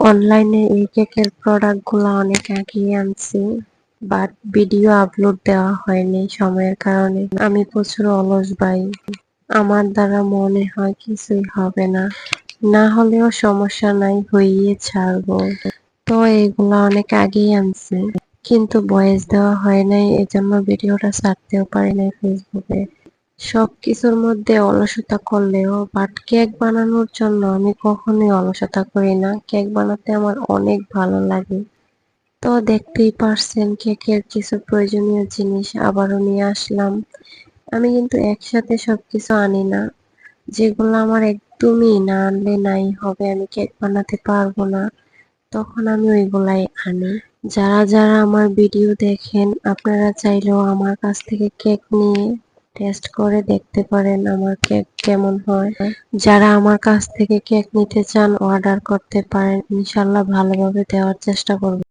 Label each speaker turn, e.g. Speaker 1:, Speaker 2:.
Speaker 1: অনলাইনে এই কেকের প্রোডাক্টগুলো অনেক আগেই আনছি, বাট ভিডিও আপলোড দেওয়া হয়নি সময়ের কারণে। আমি প্রচুর অলস ভাই, আমার দ্বারা মনে হয় কিছুই হবে না, না হলেও সমস্যা নাই, হইয়ে ছাড়বো। তো এগুলা অনেক আগেই আনছি, কিন্তু ভয়েস দেওয়া হয় নাই, এজন্য ভিডিওটা ছাড়তেও পারি নাই ফেসবুকে। সবকিছুর মধ্যে অলসতা করলেও বাট কেক বানানোর জন্য আমি কখনোই অলসতা করি না। কেক বানাতে আমার অনেক ভালো লাগে। তো দেখতেই পারছেন কেকের কিছু প্রয়োজনীয় জিনিস আবারও নিয়ে আসলাম। আমি কিন্তু একসাথে সবকিছু আনি না, যেগুলো আমার একদমই না আনলে নাই হবে, আমি কেক বানাতে পারবো না, তখন আমি ওইগুলাই আনি। যারা যারা আমার ভিডিও দেখেন আপনারা চাইলেও আমার কাছ থেকে কেক নিয়ে টেস্ট করে দেখতে পারেন আমার কেক কেমন হয়। যারা আমার কাছ থেকে কেক নিতে চান অর্ডার করতে পারেন, ইনশাল্লাহ ভালোভাবে দেওয়ার চেষ্টা করব।